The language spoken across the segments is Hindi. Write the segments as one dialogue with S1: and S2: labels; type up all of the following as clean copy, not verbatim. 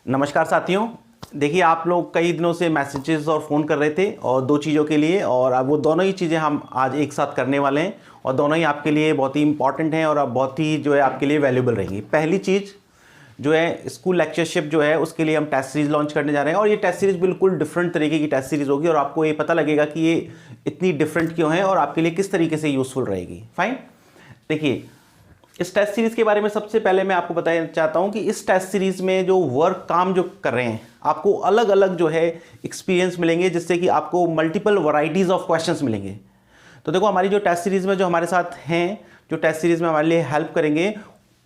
S1: नमस्कार साथियों। देखिए, आप लोग कई दिनों से मैसेजेस और फ़ोन कर रहे थे और दो चीज़ों के लिए, और अब वो दोनों ही चीज़ें हम आज एक साथ करने वाले हैं और दोनों ही आपके लिए बहुत ही इंपॉर्टेंट हैं और अब बहुत ही जो है आपके लिए वैल्यूएबल रहेंगी। पहली चीज़ जो है स्कूल लेक्चरशिप जो है उसके लिए हम टेस्ट सीरीज़ लॉन्च करने जा रहे हैं और ये टेस्ट सीरीज़ बिल्कुल डिफरेंट तरीके की टेस्ट सीरीज़ होगी और आपको ये पता लगेगा कि ये इतनी डिफरेंट क्यों है और आपके लिए किस तरीके से यूज़फुल रहेगी। फाइन। देखिए, इस टेस्ट सीरीज़ के बारे में सबसे पहले मैं आपको बताना चाहता हूं कि इस टेस्ट सीरीज़ में जो वर्क काम जो कर रहे हैं आपको अलग अलग जो है एक्सपीरियंस मिलेंगे, जिससे कि आपको मल्टीपल वैरायटीज़ ऑफ क्वेश्चंस मिलेंगे। तो देखो, हमारी जो टेस्ट सीरीज़ में जो हमारे साथ हैं, जो टेस्ट सीरीज़ में हमारे लिए हेल्प करेंगे,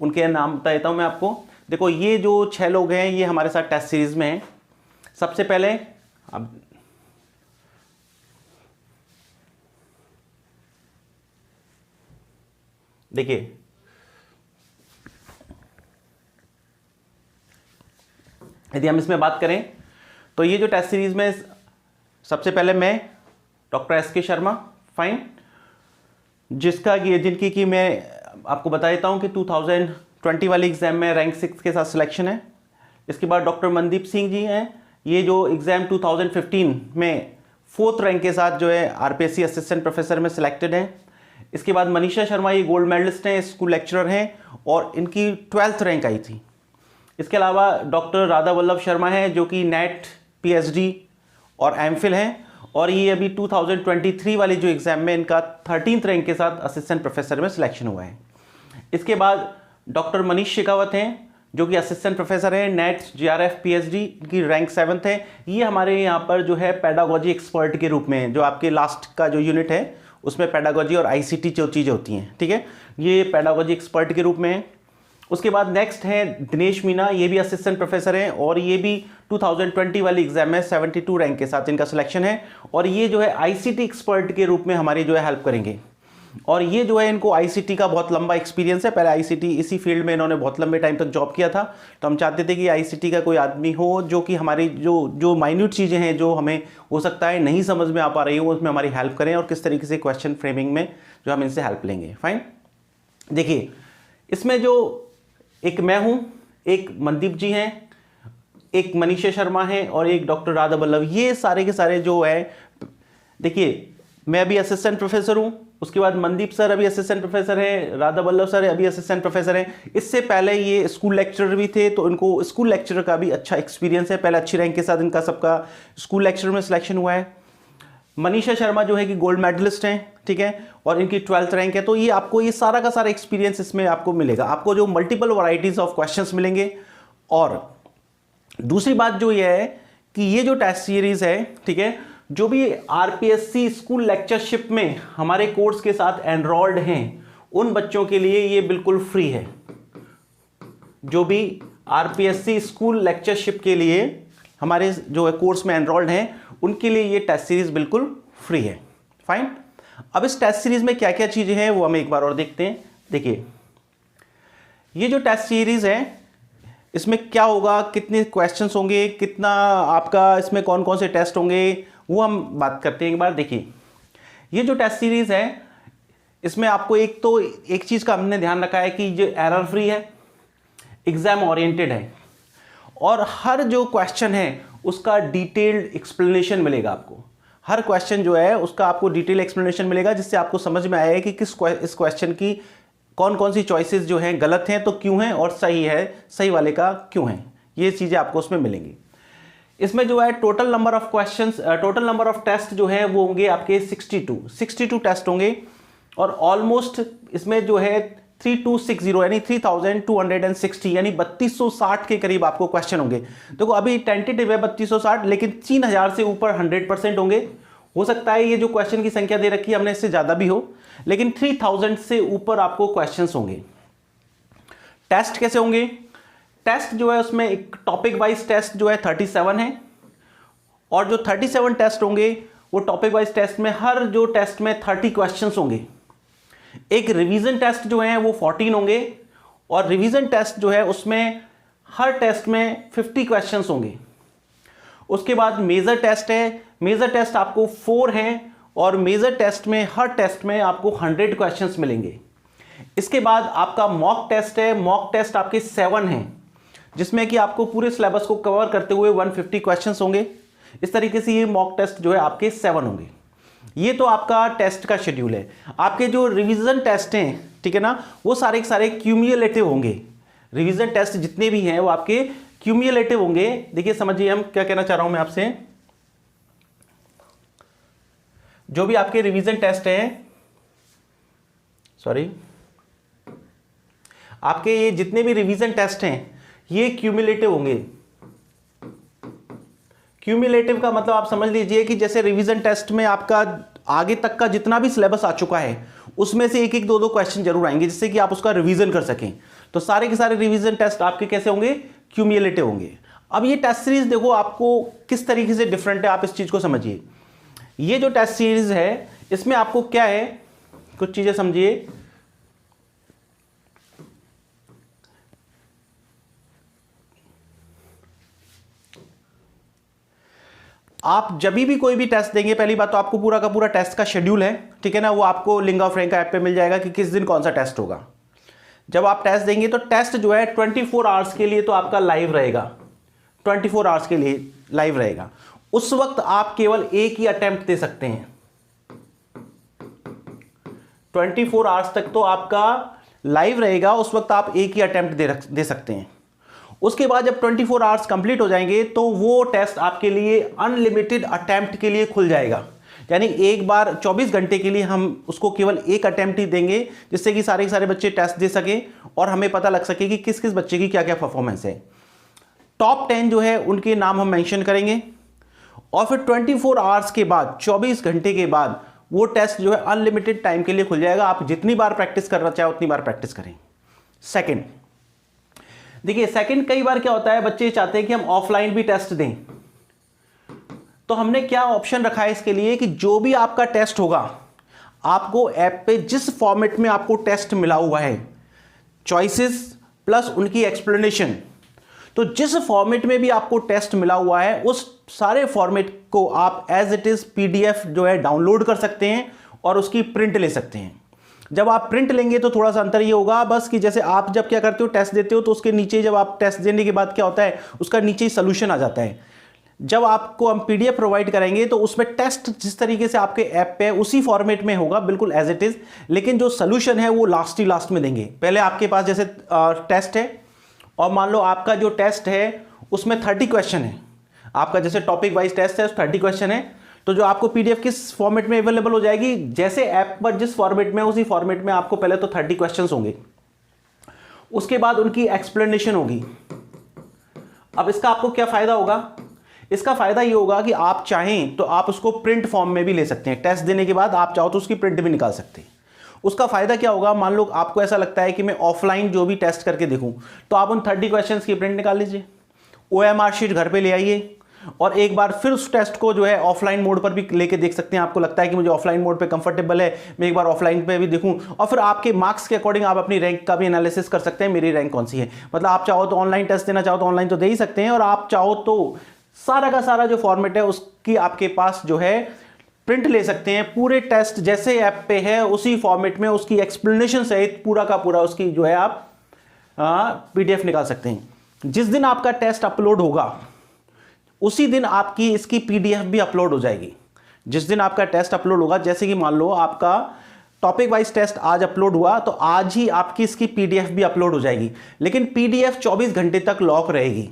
S1: उनके नाम बता देता हूँ मैं आपको। देखो, ये जो 6 लोग हैं ये हमारे साथ टेस्ट सीरीज़ में हैं। सबसे पहले अब देखिए, यदि हम इसमें बात करें तो ये जो टेस्ट सीरीज़ में सबसे पहले मैं डॉक्टर एस.के. शर्मा, फाइन, जिनकी कि मैं आपको बता देता हूँ कि 2020 वाले एग्ज़ाम में रैंक 6 के साथ सिलेक्शन है। इसके बाद डॉक्टर मनदीप सिंह जी हैं, ये जो एग्ज़ाम 2015 में 4th रैंक के साथ जो है आरपीएससी असिस्टेंट प्रोफेसर में सिलेक्टेड हैं। इसके बाद मनीषा शर्मा, ये गोल्ड मेडलिस्ट हैं, स्कूल लेक्चरर हैं और इनकी 12th रैंक आई थी। इसके अलावा डॉक्टर राधा वल्लभ शर्मा हैं जो कि नेट पीएचडी और एमफिल हैं और ये अभी 2023 वाले जो एग्ज़ाम में इनका 13th रैंक के साथ असिस्टेंट प्रोफेसर में सिलेक्शन हुआ है। इसके बाद डॉक्टर मनीष शेखावत हैं जो कि असिस्टेंट प्रोफेसर हैं, नेट जीआरएफ पीएचडी, इनकी रैंक 7th है। ये हमारे यहाँ पर जो है पेडागोजी एक्सपर्ट के रूप में, जो आपके लास्ट का जो यूनिट है उसमें पेडागोजी और आईसीटी जो चीज़ें होती हैं, ठीक है, ये पेडागोजी एक्सपर्ट के रूप में है। उसके बाद नेक्स्ट है दिनेश मीना, ये भी असिस्टेंट प्रोफेसर हैं और ये भी 2020 वाली एग्जाम में 72 रैंक के साथ इनका सिलेक्शन है और ये जो है आईसीटी एक्सपर्ट के रूप में हमारी जो है हेल्प करेंगे। और ये जो है इनको आईसीटी का बहुत लंबा एक्सपीरियंस है, पहले आईसीटी इसी फील्ड में इन्होंने बहुत लंबे टाइम तक जॉब किया था। तो हम चाहते थे कि आईसीटी का कोई आदमी हो जो कि हमारी जो माइन्यूट चीज़ें हैं जो हमें हो सकता है नहीं समझ में आ पा रही हो उसमें हमारी हेल्प करें और किस तरीके से क्वेश्चन फ्रेमिंग में जो हम इनसे हेल्प लेंगे। फाइन। देखिए, इसमें जो एक मैं हूं, एक मनदीप जी हैं, एक मनीषा शर्मा है और एक डॉक्टर राधा वल्लभ, ये सारे के सारे जो है, देखिए मैं अभी असिस्टेंट प्रोफेसर हूं, उसके बाद मनदीप सर अभी असिस्टेंट प्रोफेसर हैं, राधा वल्लभ सर अभी असिस्टेंट प्रोफेसर हैं। इससे पहले ये स्कूल लेक्चरर भी थे तो इनको स्कूल लेक्चरर का भी अच्छा एक्सपीरियंस है, पहले अच्छी रैंक के साथ इनका सबका स्कूल लेक्चरर में सिलेक्शन हुआ है। मनीषा शर्मा जो है कि गोल्ड मेडलिस्ट हैं, ठीक है, और इनकी 12th रैंक है। तो ये आपको ये सारा का सारा एक्सपीरियंस इसमें आपको मिलेगा, आपको जो मल्टीपल वैरायटीज ऑफ क्वेश्चंस मिलेंगे। और दूसरी बात जो ये है कि ये जो टेस्ट सीरीज है, ठीक है, जो भी आरपीएससी स्कूल लेक्चरशिप में हमारे कोर्स के साथ एनरोल्ड हैं उन बच्चों के लिए ये बिल्कुल फ्री है। जो भी आरपीएससी स्कूल लेक्चरशिप के लिए हमारे जो है कोर्स में एनरोल्ड हैं उनके लिए ये टेस्ट सीरीज बिल्कुल फ्री है। फाइन। अब इस टेस्ट सीरीज में क्या क्या चीजें हैं वो हम एक बार और देखते हैं। देखिए, ये जो टेस्ट सीरीज है इसमें क्या होगा, कितने क्वेश्चंस होंगे, कितना आपका इसमें कौन कौन से टेस्ट होंगे, वो हम बात करते हैं एक बार। देखिए, ये जो टेस्ट सीरीज है इसमें आपको एक चीज का हमने ध्यान रखा है कि जो एरर फ्री है, एग्जाम ओरिएंटेड है और हर जो क्वेश्चन है उसका डिटेल्ड एक्सप्लेनेशन मिलेगा आपको। हर क्वेश्चन जो है उसका आपको डिटेल एक्सप्लेनेशन मिलेगा जिससे आपको समझ में आएगा कि इस क्वेश्चन की कौन कौन सी चॉइसेस जो हैं गलत हैं तो क्यों हैं और सही है, सही वाले का क्यों है, ये चीज़ें आपको उसमें मिलेंगी। इसमें जो है total number of questions, total number of test जो है वो होंगे आपके 62 टेस्ट होंगे और ऑलमोस्ट इसमें जो है 3260 यानी 3260 यानी 3260 के करीब आपको क्वेश्चन होंगे। देखो, अभी टेंटेटिव है 3260, लेकिन 3000 से ऊपर 100% होंगे। हो सकता है ये जो क्वेश्चन की संख्या दे रखी है हमने इससे ज्यादा भी हो, लेकिन 3000 से ऊपर आपको क्वेश्चंस होंगे। टेस्ट कैसे होंगे? टेस्ट जो है उसमें एक टॉपिक वाइज टेस्ट जो है 37 है और जो 37 टेस्ट होंगे वो टॉपिक वाइज टेस्ट में हर जो टेस्ट में 30 क्वेश्चंस होंगे। एक रिवीजन टेस्ट जो है वो 14 होंगे और रिवीजन टेस्ट जो है उसमें हर टेस्ट में 50 क्वेश्चंस होंगे। उसके बाद मेजर टेस्ट है, मेजर टेस्ट आपको 4 है और मेजर टेस्ट में हर टेस्ट में आपको 100 क्वेश्चंस मिलेंगे। इसके बाद आपका मॉक टेस्ट है, मॉक टेस्ट आपके 7 हैं। जिसमें कि आपको पूरे सिलेबस को कवर करते हुए 150 क्वेश्चंस होंगे। इस तरीके से ये मॉक टेस्ट जो है आपके 7 होंगे। ये तो आपका टेस्ट का शेड्यूल है। आपके जो रिवीजन टेस्ट हैं, ठीक है ना, वो सारे के सारे क्यूमुलेटिव होंगे। रिवीजन टेस्ट जितने भी हैं वो आपके क्यूमुलेटिव होंगे। देखिए समझिए हम क्या कहना चाह रहा हूं मैं आपसे। जो भी आपके रिवीजन टेस्ट हैं, सॉरी, आपके ये जितने भी रिवीजन टेस्ट हैं ये क्यूमुलेटिव होंगे। क्यूमुलेटिव का मतलब आप समझ लीजिए कि जैसे रिवीजन टेस्ट में आपका आगे तक का जितना भी सिलेबस आ चुका है उसमें से एक एक दो दो क्वेश्चन जरूर आएंगे जिससे कि आप उसका रिवीजन कर सकें। तो सारे के सारे रिवीजन टेस्ट आपके कैसे होंगे? क्यूमुलेटिव होंगे। अब ये टेस्ट सीरीज देखो आपको किस तरीके से डिफरेंट है, आप इस चीज को समझिए। ये जो टेस्ट सीरीज है इसमें आपको क्या है, कुछ चीजें समझिए। आप जब भी कोई भी टेस्ट देंगे, पहली बात तो आपको पूरा का पूरा टेस्ट का शेड्यूल है, ठीक है ना, वो आपको लिंगा फ्रैंका ऐप पे मिल जाएगा कि किस दिन कौन सा टेस्ट होगा। जब आप टेस्ट देंगे तो टेस्ट जो है 24 आवर्स के लिए तो आपका लाइव रहेगा, 24 आवर्स के लिए लाइव रहेगा। उस वक्त आप केवल एक ही अटेम्प्ट दे सकते हैं। 24 आवर्स तक तो आपका लाइव रहेगा, उस वक्त आप एक ही अटेम्प्ट दे सकते हैं। उसके बाद जब 24 आवर्स कंप्लीट हो जाएंगे तो वो टेस्ट आपके लिए अनलिमिटेड अटेम्प्ट के लिए खुल जाएगा। यानी एक बार 24 घंटे के लिए हम उसको केवल एक अटेम्प्ट ही देंगे जिससे कि सारे के सारे बच्चे टेस्ट दे सकें और हमें पता लग सके कि किस किस बच्चे की क्या क्या परफॉर्मेंस है। टॉप 10 जो है उनके नाम हम मेंशन करेंगे और फिर 24 आवर्स के बाद, 24 घंटे के बाद वो टेस्ट जो है अनलिमिटेड टाइम के लिए खुल जाएगा। आप जितनी बार प्रैक्टिस करना चाहे उतनी बार प्रैक्टिस करें। सेकंड, देखिए सेकंड, कई बार क्या होता है बच्चे चाहते हैं कि हम ऑफलाइन भी टेस्ट दें, तो हमने क्या ऑप्शन रखा है इसके लिए कि जो भी आपका टेस्ट होगा आपको ऐप पे जिस फॉर्मेट में आपको टेस्ट मिला हुआ है, चॉइसेस प्लस उनकी एक्सप्लेनेशन, तो जिस फॉर्मेट में भी आपको टेस्ट मिला हुआ है उस सारे फॉर्मेट को आप एज इट इज पीडीएफ जो है डाउनलोड कर सकते हैं और उसकी प्रिंट ले सकते हैं। जब आप प्रिंट लेंगे तो थोड़ा सा अंतर ये होगा बस कि जैसे आप जब क्या करते हो, टेस्ट देते हो तो उसके नीचे जब आप टेस्ट देने के बाद क्या होता है, उसका नीचे ही सोल्यूशन आ जाता है। जब आपको हम पीडीएफ प्रोवाइड करेंगे तो उसमें टेस्ट जिस तरीके से आपके ऐप पे उसी फॉर्मेट में होगा, बिल्कुल एज इट इज, लेकिन जो सोल्यूशन है वो लास्ट में देंगे। पहले आपके पास जैसे टेस्ट है और मान लो आपका जो टेस्ट है उसमें 30 क्वेश्चन है, आपका जैसे टॉपिक वाइज टेस्ट है 30 क्वेश्चन है, तो जो आपको पीडीएफ किस फॉर्मेट में अवेलेबल हो जाएगी, जैसे ऐप पर जिस फॉर्मेट में उसी फॉर्मेट में आपको पहले तो 30 क्वेश्चंस होंगे, उसके बाद उनकी एक्सप्लेनेशन होगी। अब इसका आपको क्या फायदा होगा? इसका फायदा ये होगा कि आप चाहें तो आप उसको प्रिंट फॉर्म में भी ले सकते हैं। टेस्ट देने के बाद आप चाहो तो उसकी प्रिंट भी निकाल सकते हैं। उसका फायदा क्या होगा, मान लो आपको ऐसा लगता है कि मैं ऑफलाइन जो भी टेस्ट करके देखूं, तो आप उन 30 क्वेश्चंस की प्रिंट निकाल लीजिए, ओएमआर शीट घर पे ले आइए और एक बार फिर उस टेस्ट को जो है ऑफलाइन मोड पर भी लेके देख सकते हैं। आपको लगता है कि मुझे ऑफलाइन मोड पे कंफर्टेबल है, मैं एक बार ऑफलाइन पे भी देखूं और फिर आपके मार्क्स के अकॉर्डिंग आप अपनी रैंक का भी एनालिसिस कर सकते हैं, मेरी रैंक कौन सी है। मतलब आप चाहो तो ऑनलाइन टेस्ट देना चाहो तो ऑनलाइन तो दे ही सकते हैं, और आप चाहो तो सारा का सारा जो फॉर्मेट है उसकी आपके पास जो है प्रिंट ले सकते हैं। पूरे टेस्ट जैसे ऐप पे है उसी फॉर्मेट में उसकी एक्सप्लेनेशन सहित पूरा का पूरा उसकी जो है आप पीडीएफ निकाल सकते हैं। जिस दिन आपका टेस्ट अपलोड होगा उसी दिन आपकी इसकी पीडीएफ भी अपलोड हो जाएगी। जिस दिन आपका टेस्ट अपलोड होगा, जैसे कि मान लो आपका टॉपिक वाइज टेस्ट आज अपलोड हुआ तो आज ही आपकी इसकी पीडीएफ भी अपलोड हो जाएगी, लेकिन पीडीएफ 24 घंटे तक लॉक रहेगी।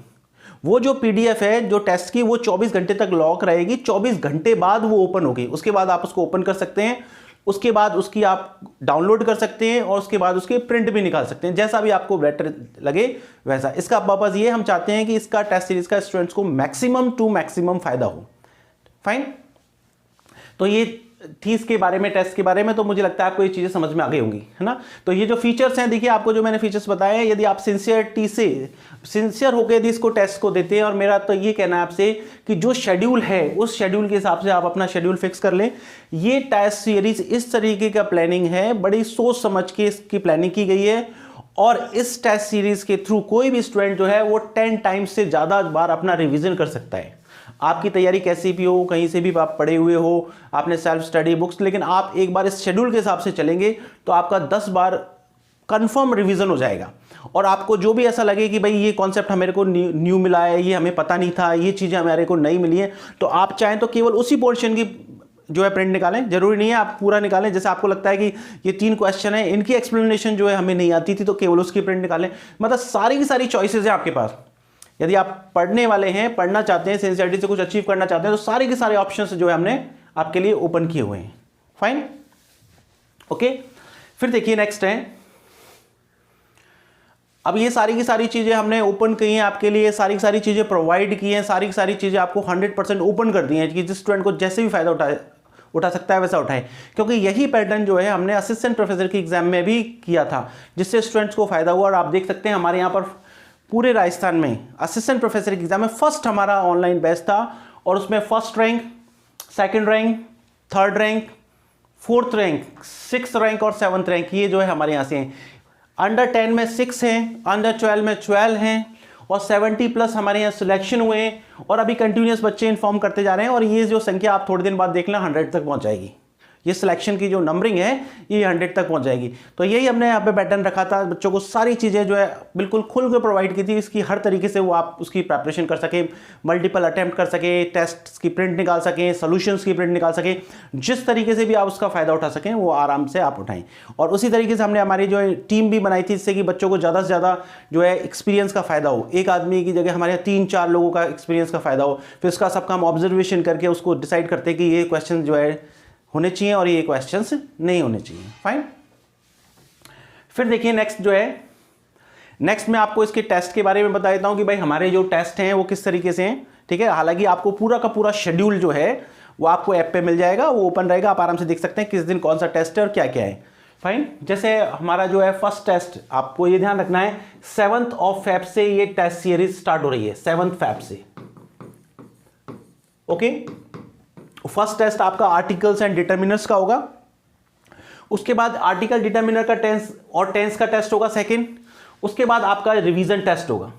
S1: वो जो पीडीएफ है जो टेस्ट की वो 24 घंटे तक लॉक रहेगी, 24 घंटे बाद वो ओपन होगी, उसके बाद आप उसको ओपन कर सकते हैं, उसके बाद उसकी आप डाउनलोड कर सकते हैं और उसके बाद उसके प्रिंट भी निकाल सकते हैं, जैसा भी आपको बेटर लगे वैसा। इसका पर्पस ये हम चाहते हैं कि इसका टेस्ट सीरीज का स्टूडेंट्स को मैक्सिमम टू मैक्सिमम फायदा हो। फाइन, तो ये थी इसके बारे में, टेस्ट के बारे में। तो मुझे लगता है आपको ये चीजें समझ में आ गई होंगी, है ना। तो ये जो फीचर्स हैं, देखिए आपको जो मैंने फीचर्स बताए हैं, यदि आप सिंसियर होकर यदि इसको टेस्ट को देते हैं, और मेरा तो ये कहना है आपसे कि जो शेड्यूल है उस शेड्यूल के हिसाब से आप अपना शेड्यूल फिक्स कर लें। ये टेस्ट सीरीज इस तरीके का प्लानिंग है, बड़ी सोच समझ के इसकी प्लानिंग की गई है, और इस टेस्ट सीरीज के थ्रू कोई भी स्टूडेंट जो है वो 10 टाइम्स से ज्यादा बार अपना रिविजन कर सकता है। आपकी तैयारी कैसी भी हो, कहीं से भी आप पढ़े हुए हो, आपने सेल्फ स्टडी बुक्स, लेकिन आप एक बार इस शेड्यूल के हिसाब से चलेंगे तो आपका 10 बार कंफर्म रिवीजन हो जाएगा। और आपको जो भी ऐसा लगे कि भाई ये कॉन्सेप्ट हमारे को न्यू मिला है, ये हमें पता नहीं था, ये चीज़ें हमारे को नहीं मिली है, तो आप चाहें तो केवल उसी पोर्शन की जो है प्रिंट निकालें। जरूरी नहीं है आप पूरा निकालें। जैसे आपको लगता है कि ये 3 क्वेश्चन है, इनकी एक्सप्लेनेशन जो है हमें नहीं आती थी, तो केवल उसकी प्रिंट निकालें। मतलब सारी की सारी चॉइसेस हैं आपके पास। यदि आप पढ़ने वाले हैं, पढ़ना चाहते हैं, सिंसियरिटी से कुछ अचीव करना चाहते हैं, तो सारे के सारे ऑप्शंस जो है हमने आपके लिए ओपन किए हुए हैं। Fine, okay. फिर देखिए नेक्स्ट है, अब ये सारी की सारी चीजें हमने ओपन की हैं आपके लिए, सारी की सारी चीजें प्रोवाइड की हैं, सारी की सारी चीजें आपको 100% ओपन कर दी हैं कि जिस स्टूडेंट को जैसे भी फायदा उठा सकता है वैसा उठाए। क्योंकि यही पैटर्न जो है हमने असिस्टेंट प्रोफेसर के एग्जाम में भी किया था, जिससे स्टूडेंट्स को फायदा हुआ। और आप देख सकते हैं हमारे यहाँ पर पूरे राजस्थान में असिस्टेंट प्रोफेसर के एग्जाम में फर्स्ट हमारा ऑनलाइन बैच था, और उसमें first rank, second rank, third rank, fourth rank, 6th rank और 7th रैंक, ये जो है हमारे यहाँ से हैं। अंडर 10 में 6 हैं, अंडर 12 में 12 हैं, और 70+ हमारे यहाँ सिलेक्शन हुए हैं। और अभी कंटिन्यूस बच्चे इन्फॉर्म करते जा रहे हैं, और ये जो संख्या आप थोड़े दिन बाद देख लें 100 तक पहुँच जाएगी। ये सिलेक्शन की जो नंबरिंग है ये 100 तक पहुंच जाएगी। तो यही हमने यहाँ पे पैटर्न रखा था, बच्चों को सारी चीज़ें जो है बिल्कुल खुल के प्रोवाइड की थी, इसकी हर तरीके से वो आप उसकी प्रिपरेशन कर सके, मल्टीपल अटैम्प्ट कर सके, टेस्ट की प्रिंट निकाल सकें, सोल्यूशंस की प्रिंट निकाल सकें, जिस तरीके से भी आप उसका फ़ायदा उठा सकें वो आराम से आप उठाएं। और उसी तरीके से हमने हमारी जो टीम भी बनाई थी, जिससे कि बच्चों को ज़्यादा से ज़्यादा जो है एक्सपीरियंस का फ़ायदा हो। एक आदमी की जगह हमारे यहाँ 3-4 लोगों का एक्सपीरियंस का फ़ायदा हो, फिर उसका सबका हम ऑब्जर्वेशन करके उसको डिसाइड करते कि ये क्वेश्चन जो है होने चाहिए और ये क्वेश्चंस नहीं होने चाहिए। फाइन, फिर देखिए नेक्स्ट जो है, नेक्स्ट मैं आपको इसके टेस्ट के बारे में बता देता हूं कि भाई हमारे जो टेस्ट हैं वो किस तरीके से हैं। ठीक है, हालांकि आपको पूरा का पूरा शेड्यूल जो है वो आपको ऐप पे मिल जाएगा, वो ओपन रहेगा, आप आराम से देख सकते हैं किस दिन कौन सा टेस्ट है और क्या क्या है। फाइन, जैसे हमारा जो है फर्स्ट टेस्ट, आपको ये ध्यान रखना है 7th of Feb से ये टेस्ट सीरीज स्टार्ट हो रही है, 7th Feb से। ओके, फर्स्ट टेस्ट आपका आर्टिकल्स एंड डिटर्मिनर्स का होगा। उसके बाद आर्टिकल डिटर्मिनर का टेंस और टेंस का टेस्ट होगा सेकंड। उसके बाद आपका रिवीजन टेस्ट होगा।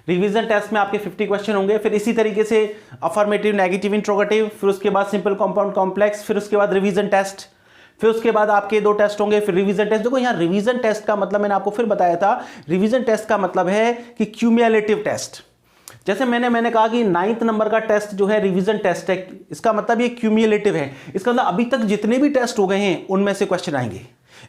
S1: रिवीजन टेस्ट में आपके 50 क्वेश्चन होंगे। फिर इसी तरीके से अफर्मेटिव, नेगेटिव, इंट्रोगेटिव, फिर उसके बाद सिंपल, कंपाउंड, कॉम्प्लेक्स, फिर उसके बाद रिवीजन टेस्ट, फिर उसके बाद आपके 2 टेस्ट होंगे, फिर रिवीजन टेस्ट। देखो यहाँ रिवीजन टेस्ट का मतलब मैंने आपको फिर बताया था, रिवीजन टेस्ट का मतलब है कि क्यूमुलेटिव टेस्ट। जैसे मैंने कहा कि 9th नंबर का टेस्ट जो है रिवीजन टेस्ट है, इसका मतलब ये क्यूमुलेटिव है। इसका मतलब अभी तक जितने भी टेस्ट हो गए हैं उनमें से क्वेश्चन आएंगे।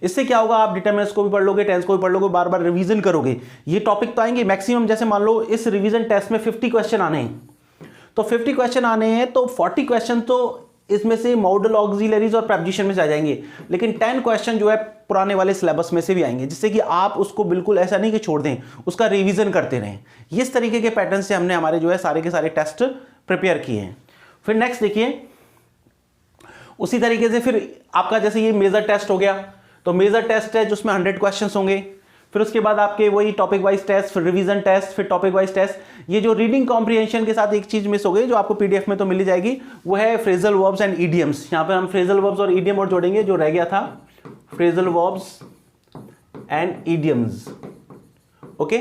S1: इससे क्या होगा, आप डिटरमिनेंट्स को भी पढ़ लोगे, टेंस को भी पढ़ लोगे, बार बार रिवीजन करोगे, ये टॉपिक तो आएंगे मैक्सिमम। जैसे मान लो इस रिवीजन टेस्ट में 50 क्वेश्चन आने हैं, तो 50 क्वेश्चन आने हैं तो 40 क्वेश्चन तो इसमें से मॉडल, ऑक्सिलरीज और प्रेपोजिशन में से आ जाएंगे, लेकिन 10 क्वेश्चन जो है पुराने वाले सिलेबस में से भी आएंगे, जिससे कि आप उसको बिल्कुल ऐसा नहीं कि छोड़ दें, उसका रिवीजन करते रहें। इस तरीके के पैटर्न से हमने हमारे जो है सारे के सारे टेस्ट प्रिपेयर किए हैं। फिर नेक्स्ट देखिए, उसी तरीके से फिर आपका जैसे ये मेजर टेस्ट हो गया, तो मेजर टेस्ट है जिसमें 100 क्वेश्चन होंगे। फिर उसके बाद आपके वही टॉपिक वाइज टेस्ट, फिर रिवीजन टेस्ट, फिर टॉपिक वाइज टेस्ट। ये जो रीडिंग कॉम्प्रिहेंशन के साथ एक चीज मिस हो गई, जो आपको पीडीएफ में तो मिल जाएगी, वो है फ्रेजल वर्ब्स एंड इडियम्स। यहाँ पे हम फ्रेजल वर्ब्स और इडियम और जोड़ेंगे, जो रह गया था phrasal verbs and idioms. Okay,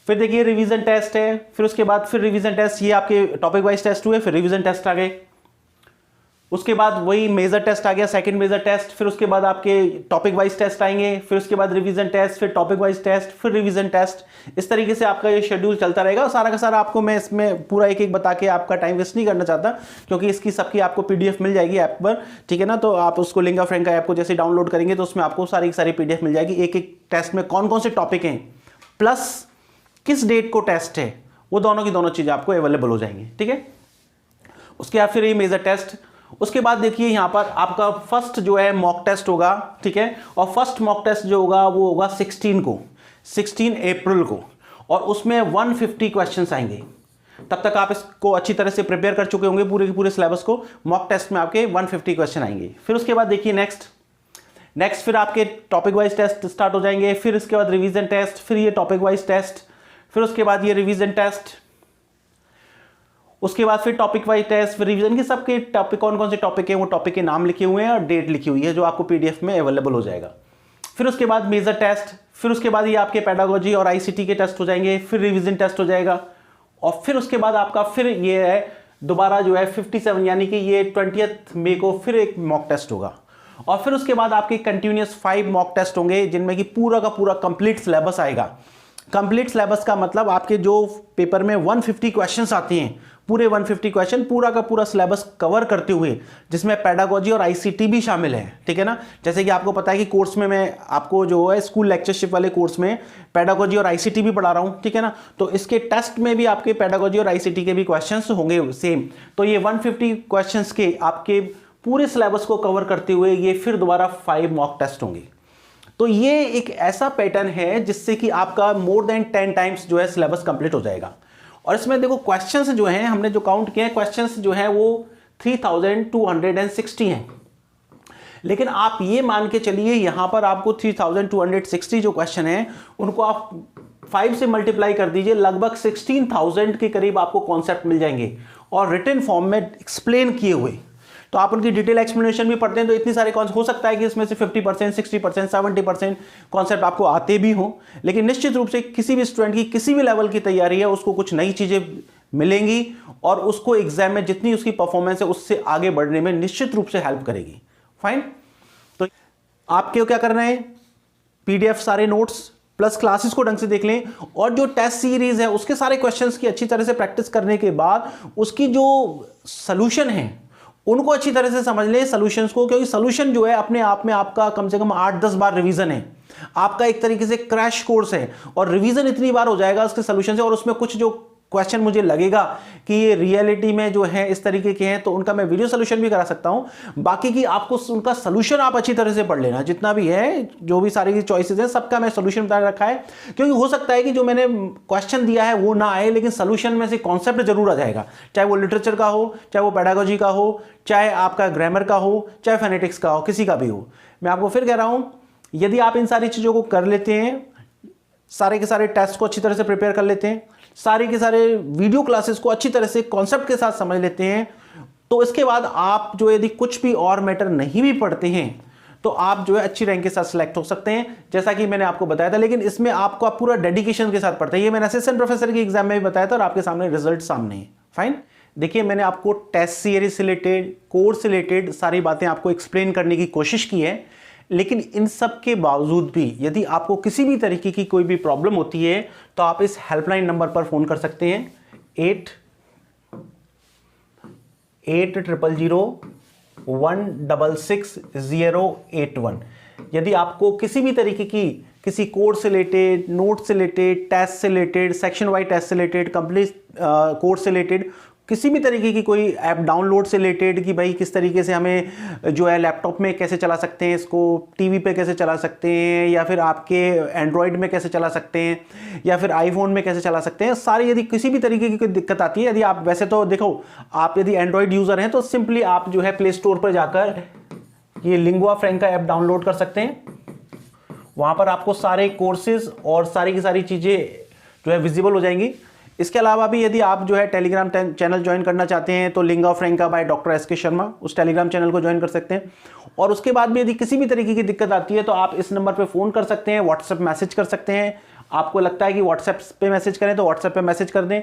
S1: फिर देखिए रिवीजन टेस्ट है, फिर उसके बाद फिर रिवीजन टेस्ट, ये आपके टॉपिक वाइज टेस्ट हुए, फिर रिवीजन टेस्ट आ गए। उसके बाद वही मेजर टेस्ट आ गया, सेकंड मेजर टेस्ट, फिर उसके बाद आपके टॉपिक वाइज टेस्ट आएंगे, फिर उसके बाद रिवीजन टेस्ट, फिर टॉपिक वाइज टेस्ट, फिर रिवीजन टेस्ट। इस तरीके से आपका ये शेड्यूल चलता रहेगा। सारा का सारा आपको मैं इसमें पूरा एक एक बता के आपका टाइम वेस्ट नहीं करना चाहता, क्योंकि इसकी सबकी आपको पीडीएफ मिल जाएगी ऐप पर। ठीक है ना, तो आप उसको लिंगा फ्रेंका ऐप को जैसे डाउनलोड करेंगे तो उसमें आपको सारी की सारी पीडीएफ मिल जाएगी, एक एक टेस्ट में कौन कौन से टॉपिक हैं, प्लस किस डेट को टेस्ट है, वो दोनों की दोनों चीजें आपको अवेलेबल हो जाएंगी। ठीक है, उसके बाद फिर ये मेजर टेस्ट। उसके बाद देखिए यहाँ पर आपका फर्स्ट जो है मॉक टेस्ट होगा। ठीक है, और फर्स्ट मॉक टेस्ट जो होगा वो होगा 16 अप्रैल को, और उसमें 150 क्वेश्चंस आएंगे। तब तक आप इसको अच्छी तरह से प्रिपेयर कर चुके होंगे, पूरे के पूरे सिलेबस को। मॉक टेस्ट में आपके 150 क्वेश्चन आएंगे। फिर उसके बाद देखिए नेक्स्ट फिर आपके टॉपिक वाइज टेस्ट स्टार्ट हो जाएंगे, फिर इसके बाद रिवीजन टेस्ट, फिर ये टॉपिक वाइज टेस्ट, फिर उसके बाद ये रिवीजन टेस्ट, उसके बाद फिर टॉपिक वाइज टेस्ट, फिर रिवीजन के सबके टॉपिक कौन कौन से टॉपिक हैं वो टॉपिक के नाम लिखे हुए हैं और डेट लिखी हुई है, जो आपको पीडीएफ में अवेलेबल हो जाएगा। फिर उसके बाद मेजर टेस्ट, फिर उसके बाद ये आपके पेडागोजी और आईसीटी के टेस्ट हो जाएंगे, फिर रिवीजन टेस्ट हो जाएगा, और फिर उसके बाद आपका फिर ये है दोबारा जो है 57 यानी कि ये 20 मई को फिर एक मॉक टेस्ट होगा। और फिर उसके बाद आपके कंटिन्यूस 5 मॉक टेस्ट होंगे जिनमें कि पूरा का पूरा कंप्लीट सिलेबस आएगा। कंप्लीट सिलेबस का मतलब आपके जो पेपर में 150 क्वेश्चंस आती हैं, पूरे 150 क्वेश्चन पूरा का पूरा सिलेबस कवर करते हुए, जिसमें पेडागोजी और आईसीटी भी शामिल है, ठीक है ना। जैसे कि आपको पता है कि कोर्स में मैं आपको जो है स्कूल लेक्चरशिप वाले कोर्स में पेडागोजी और आईसीटी भी पढ़ा रहा हूं, ठीक है ना। तो इसके टेस्ट में भी आपके पेडागोजी और आईसीटी के भी क्वेश्चंस होंगे सेम। तो ये 150 क्वेश्चंस के आपके पूरे सिलेबस को कवर करते हुए ये फिर दोबारा 5 मॉक टेस्ट होंगे। तो ये एक ऐसा पैटर्न है जिससे कि आपका मोर देन 10 टाइम्स जो है सिलेबस कंप्लीट हो जाएगा। और इसमें देखो क्वेश्चंस जो हैं, हमने जो काउंट किए हैं क्वेश्चंस जो हैं वो 3260 हैं। लेकिन आप ये मान के चलिए यहां पर आपको 3260 जो क्वेश्चन है उनको आप 5 से मल्टीप्लाई कर दीजिए, लगभग 16,000 के करीब आपको कॉन्सेप्ट मिल जाएंगे और रिटन फॉर्म में एक्सप्लेन किए हुए। तो आप उनकी डिटेल एक्सप्लेनेशन भी पढ़ते हैं तो इतनी सारे कॉन्सेप्ट हो सकता है कि इसमें से 50%, 60%, 70% कॉन्सेप्ट आपको आते भी हों, लेकिन निश्चित रूप से किसी भी स्टूडेंट की किसी भी लेवल की तैयारी है उसको कुछ नई चीज़ें मिलेंगी और उसको एग्जाम में जितनी उसकी परफॉर्मेंस है उससे आगे बढ़ने में निश्चित रूप से हेल्प करेगी। फाइन, तो आपके क्या करना है, PDF सारे नोट्स प्लस क्लासेस को ढंग से देख लें और जो टेस्ट सीरीज है उसके सारे क्वेश्चंस की अच्छी तरह से प्रैक्टिस करने के बाद उसकी जो सॉल्यूशन है उनको अच्छी तरह से समझ लें सॉल्यूशंस को, क्योंकि सॉल्यूशन जो है अपने आप में आपका कम से कम 8-10 बार रिवीजन है, आपका एक तरीके से क्रैश कोर्स है और रिवीजन इतनी बार हो जाएगा उसके सॉल्यूशन से। और उसमें कुछ जो क्वेश्चन मुझे लगेगा कि ये रियलिटी में जो है इस तरीके के हैं तो उनका मैं वीडियो सोल्यूशन भी करा सकता हूं। बाकी की आपको उनका सोल्यूशन आप अच्छी तरह से पढ़ लेना, जितना भी है जो भी सारी चॉइसेस हैं सबका मैं सोल्यूशन बता रखा है, क्योंकि हो सकता है कि जो मैंने क्वेश्चन दिया है वो ना आए लेकिन सोल्यूशन में से कॉन्सेप्ट जरूर आ जाएगा, चाहे वो लिटरेचर का हो, चाहे वो पेडागोजी का हो, चाहे आपका ग्रामर का हो, चाहे फोनेटिक्स का हो, किसी का भी हो। मैं आपको फिर कह रहा हूं, यदि आप इन सारी चीज़ों को कर लेते हैं, सारे के सारे टेस्ट को अच्छी तरह से प्रिपेयर कर लेते हैं, सारे के सारे वीडियो क्लासेस को अच्छी तरह से कॉन्सेप्ट के साथ समझ लेते हैं, तो इसके बाद आप जो यदि कुछ भी और मैटर नहीं भी पढ़ते हैं तो आप जो है अच्छी रैंक के साथ सिलेक्ट हो सकते हैं, जैसा कि मैंने आपको बताया था। लेकिन इसमें आपको आप पूरा डेडिकेशन के साथ पढ़ते हैं, ये मैंने असिस्टेंट प्रोफेसर के एग्जाम में भी बताया था और आपके सामने रिजल्ट सामने है। फाइन, देखिए मैंने आपको टेस्ट सीरीज से रिलेटेड, कोर्स से रिलेटेड सारी बातें आपको एक्सप्लेन करने की कोशिश की है, लेकिन इन सब के बावजूद भी यदि आपको किसी भी तरीके की कोई भी प्रॉब्लम होती है तो आप इस हेल्पलाइन नंबर पर फोन कर सकते हैं 8800166081। यदि आपको किसी भी तरीके की किसी कोर्स से रिलेटेड, नोट से रिलेटेड, टेस्ट से रिलेटेड, सेक्शन वाइज टेस्ट से रिलेटेड, कंप्लीट कोर्स से रिलेटेड, किसी भी तरीके की कोई ऐप डाउनलोड से रिलेटेड कि भाई किस तरीके से हमें जो है लैपटॉप में कैसे चला सकते हैं, इसको टीवी पे कैसे चला सकते हैं, या फिर आपके एंड्रॉयड में कैसे चला सकते हैं, या फिर आईफोन में कैसे चला सकते हैं, सारी यदि किसी भी तरीके की कोई दिक्कत आती है, यदि आप वैसे तो देखो आप यदि एंड्रॉयड यूज़र हैं तो सिंपली आप जो है प्ले स्टोर पर जाकर ये लिंगुआ फ्रैंका ऐप डाउनलोड कर सकते हैं। वहाँ पर आपको सारे कोर्सेज और सारी की सारी चीज़ें जो है विजिबल हो जाएंगी। इसके अलावा भी यदि आप जो है टेलीग्राम चैनल ज्वाइन करना चाहते हैं तो lingua फ्रैंका by doctor S K. Sharma, उस टेलीग्राम चैनल को ज्वाइन कर सकते हैं। और उसके बाद भी यदि किसी भी तरीके की दिक्कत आती है तो आप इस नंबर पे फ़ोन कर सकते हैं, व्हाट्सएप मैसेज कर सकते हैं। आपको लगता है कि व्हाट्सएप पे मैसेज करें तो व्हाट्सएप पे मैसेज कर दें,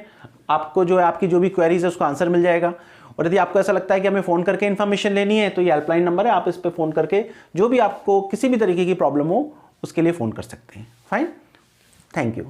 S1: आपको जो है आपकी जो भी क्वेरीज है उसका आंसर मिल जाएगा। और यदि आपको ऐसा लगता है कि हमें फ़ोन करके इन्फॉर्मेशन लेनी है तो ये हेल्पलाइन नंबर है, आप इस पर फ़ोन करके जो भी आपको किसी भी तरीके की प्रॉब्लम हो उसके लिए फ़ोन कर सकते हैं। Fine, thank you.